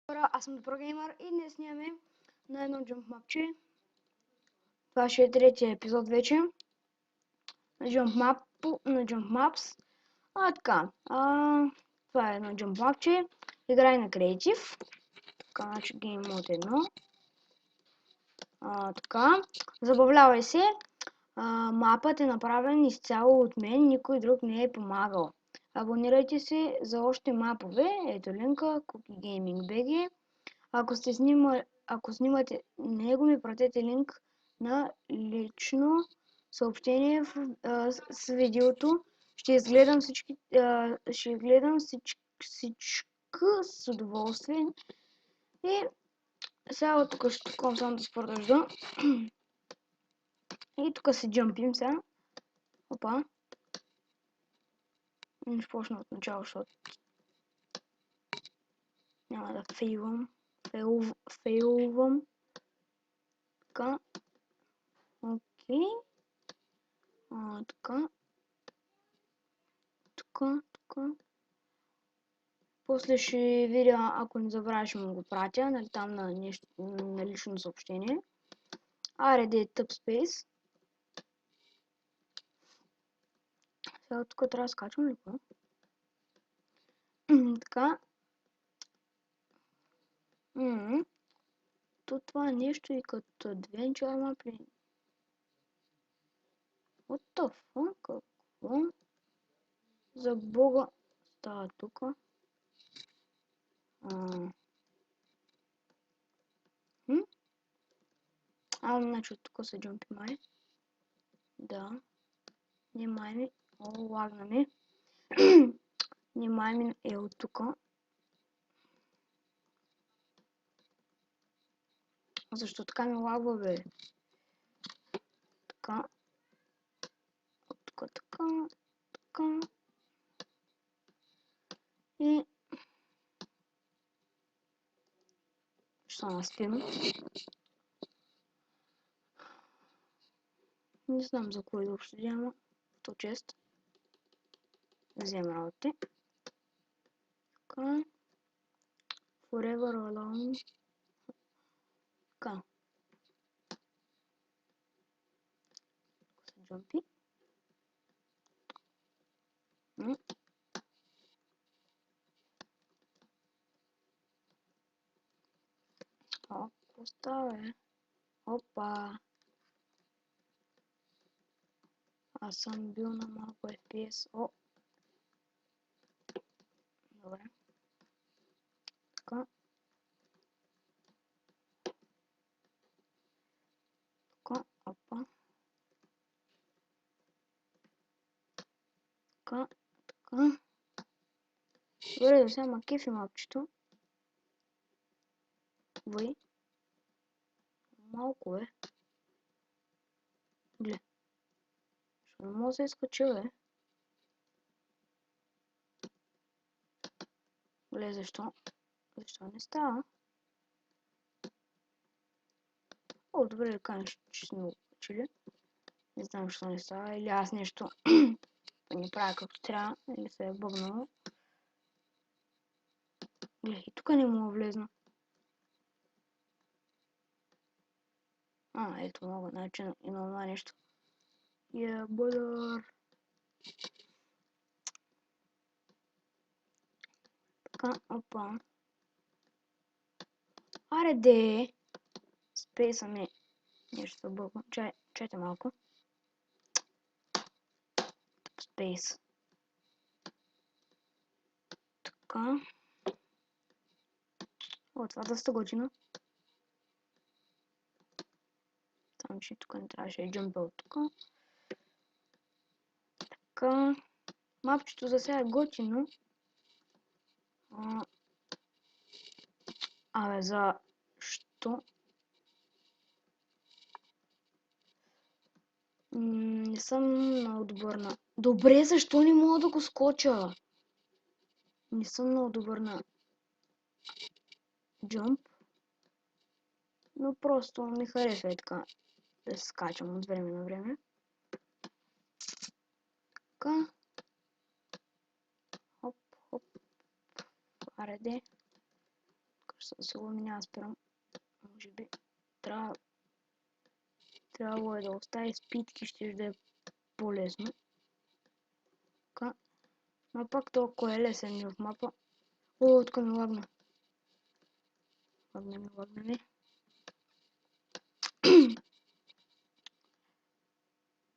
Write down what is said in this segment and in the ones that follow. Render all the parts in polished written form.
Хора, аз съм Прогеймър и днес снимаме на едно Jump Mapче. Това ще е третия епизод вече на Jump Maps. Така, това е едно Jump Mapче. Играй на Creative. Така, значи Game Mode 1. Така, забавлявай се. Мапът е направен изцяло от мен, никой друг не е помагал. Абонирайте се за още мапове. Ето линка, Cookie Gaming BG. Ако снимате него, ми пратете линк на лично съобщение с видеото. Ще изгледам всички с удоволствие. И сега тук ще такова само да се продължа. И тук се джампим сега. Опа. Ще почна от начало, защото няма да фейлвам. Така. Окей. Така. После ще видя, ако не забравя, ще му го пратя, нали, там на лично съобщение. Аре, Tub Space. Сега тук трябва да скачам ли какво? Така. То това нещо и като Adventure Map. What the fuck? Какво? За бога става тук. Значи тук се джумпи май. Да. Внимай ми. Лагна ми. Внимай ми е от тук. Защо така ми лагва, бе? Така. Така. И... Ще наспим. Не знам за кой въобще взема. То чест. Взема работи. Така. Forever Alone. Така. Джампи. Какво става, Опа. Аз съм бил на малко FPS. Добре. Така. Опа. Така. Добре, да сега кефи мапчето. Вой. Малко, Гле. Що не мога да се изкача, Гле, защо? Защо не става? Добре, да кажем, че сме учили. Не знам, защо не става. Или аз нещо не правя както трябва. Или се е бъгнало. Гле, и тук не мога влезна. Ето мога, значи има това нещо. Бъдър. Така, опа. Аре де! Спейса ми. Нещо се бъгна. Чайте малко. Спейс. Така. Това доста готино. Само че тук не трябваше да джампа от тук. Така. Мапчето за сега е готино. Защо? Не съм много добър на... Добре, защо не мога да го скоча? Не съм много добър на... Jump. Но просто ми харесва и така да се скачам от време на време. Така. Хоп. Аре де. Сигурно няма спирам. Може би трябвало е да остави спитки, ще да е по-лесно. Така. Но пак толкова е лесен в мапа. О, тук ми лагна. Лагна ми.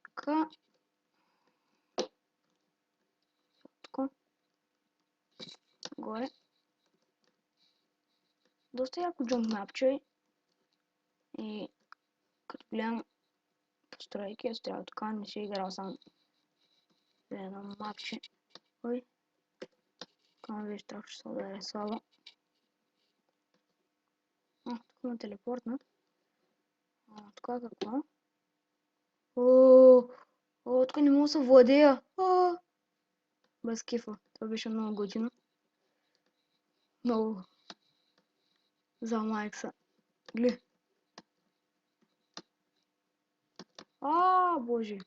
Така. Тук. Горе. Доста яко джумп мапче. И като гледам постройки, аз трябва така, не си играл сам за едно мапче. Ой. Така виж, трябва ще се ударя слабо. Тук ме телепортна. Така какво? Тук не мога да се владея. Без кифа. Това беше много готино. Много. За майкса. Гли. Боже.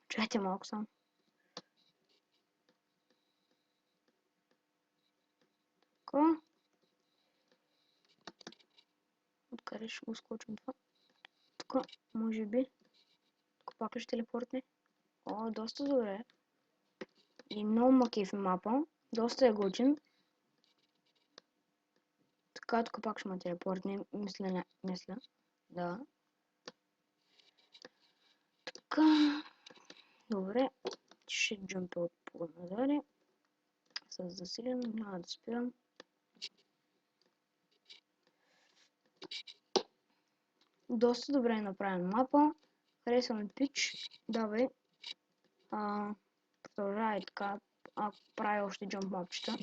Чайте малко само. Така. Откъде ще го скочим това? Тук, може би. Тук пак ли ще телепортне? Доста добре. И много макив мапа. Доста е готин. Така, тук пак ще ме телепортне. Мисля. Да. Така. Добре. Ще джумпя от по-назаре. С засилено. Няма да спирам. Доста добре е направен мапа. Харесва ми пич. Давай. Продължавай така. Ако прави още джамп мапчета,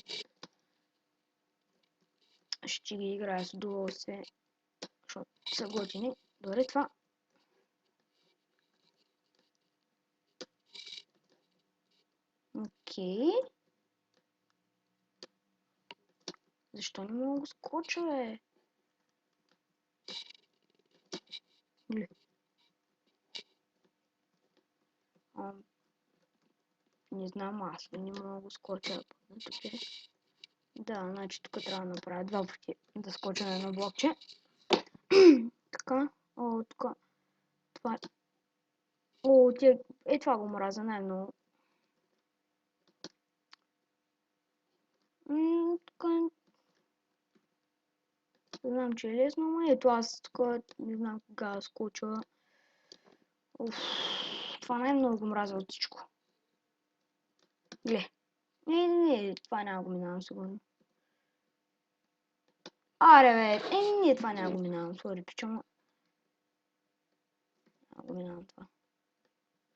ще ги играя с удоволствие, защото са готини. Добре, това. Окей. Защо не мога да скоча, бе? Гли. Не знам, аз ли не мога да скоча. Да, значи тук трябва да направя два пъти да скоча на едно блокче. Така. Тук. Това. Това го мразя най-много. Тук. Знам, че е лесно, но ето аз тук не знам кога да скоча. Това най-много го мразя от всичко. Гле. Не, това няма го минавам сигурно. Аре бе, не, това няма го минавам, сори, пичама. Няма го минавам това.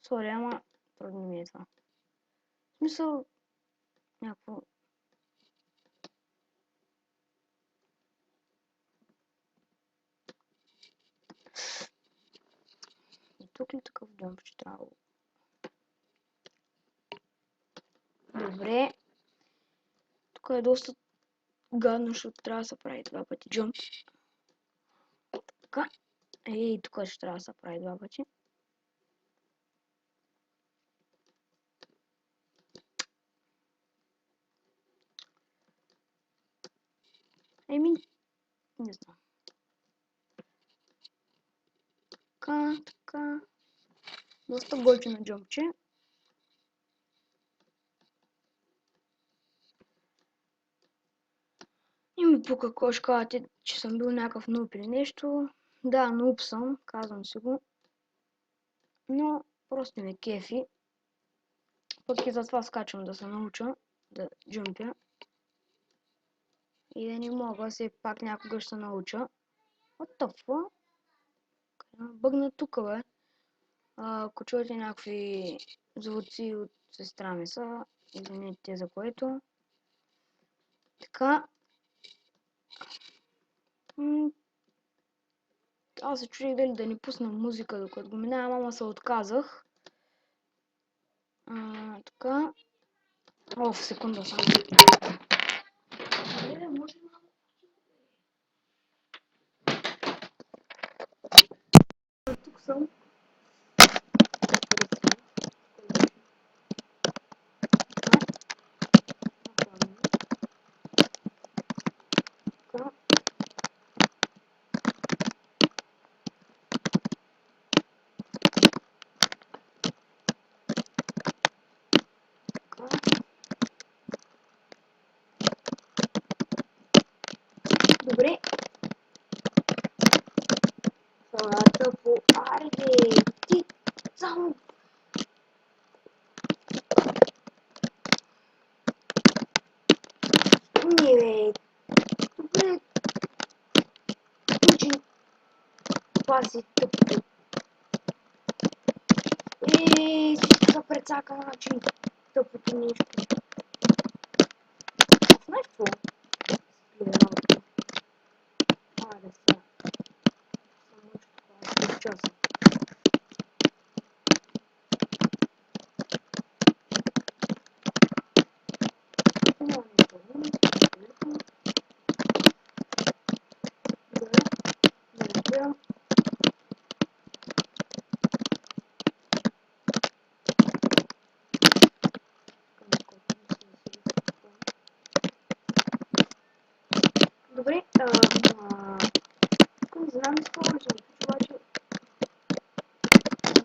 Сори, ама трудно ми е това. В смисъл, някакво... И тук ли такъв джамп ще трябва? Добре. Тук е доста гадно, защото трябва да се прави два пъти джамп. Така. Тук ще трябва да се прави два пъти. Не знам. Така. Доста готино джампче. И ми пука какво ще кажете, че съм бил някакъв нуп или нещо. Да, нуп съм, казвам си го. Но просто ме кефи. Пък и затова скачам да се науча да джумпя. И да не мога, все пак някога ще се науча. What the fuck? Бъгна тук, бе. Ако чуете някакви звуци от сестра ми са, извинете за което. Така. Аз се чудих дали да ни пусна музика, докато го минавам, ама се отказах. Така. В секунда само. Тук съм. баси тъпото. Всички са прецака, значи тъпото нещо. Знаеш какво? Айде сега. Само още 2 часа. Няма нещо. Да. Добре, не знам с какво ще обаче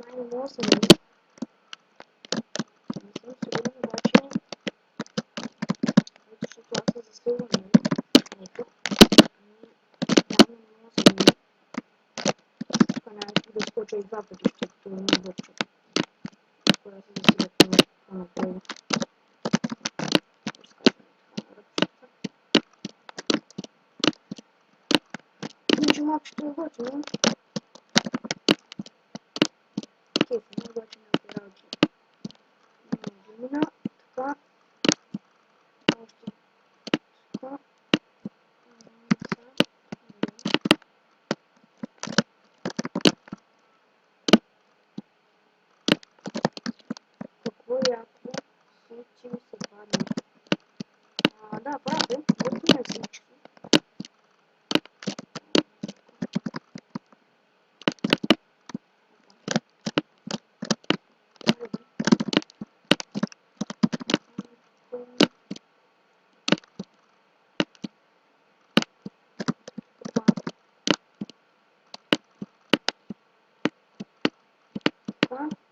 май не мога да се намери. Не съм сигурен, обаче защото аз се засилвам, нали? Ето. Явно не мога да се намери. Тук най-вече да скоча и 2 пъти, защото не е върча. Когато се засилят по-напред. Иначе мапчето е готино. Кефено, обаче някои работи не мина. Така. Още така. Какво яко си ми се падне. Да, прав е. Готино е всичко.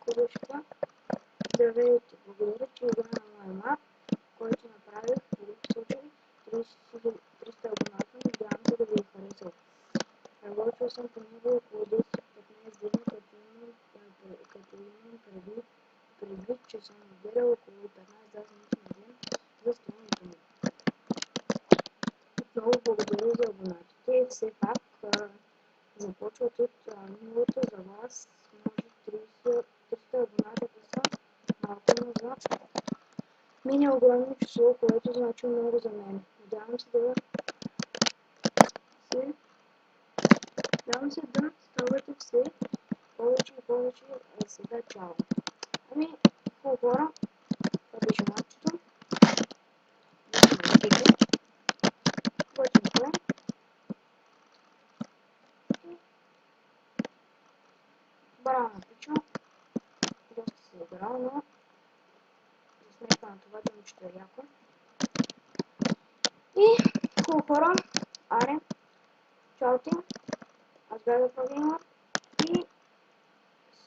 Колежка. Здравейте, благодаря, че игра на моя мап, който направих в друг случай 300 абоната. Надявам се да ви е харесал. Работил съм по него около 10-15 дни, като имам предвид, че съм отделял около 15-20 минути на ден за строенето му. Отново благодаря за абонатите. Все пак започват от нулата за вас. Може 300 абоната да са малко, но за мен е огромно число, което значи много за мен. Надявам се да ставате все повече и повече. Сега чао. Ами, хубаво хора, това беше мапчето. Готино е. Браво на пичо. Доста се е играл, но за сметка на това дъмчето е яко. И хубаво хора, аре, чао ти, аз бях Геймър и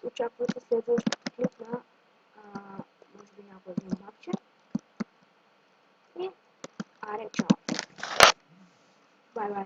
очаквайте следващия клип на може би някой един мапче. И аре, чао. Бай-бай.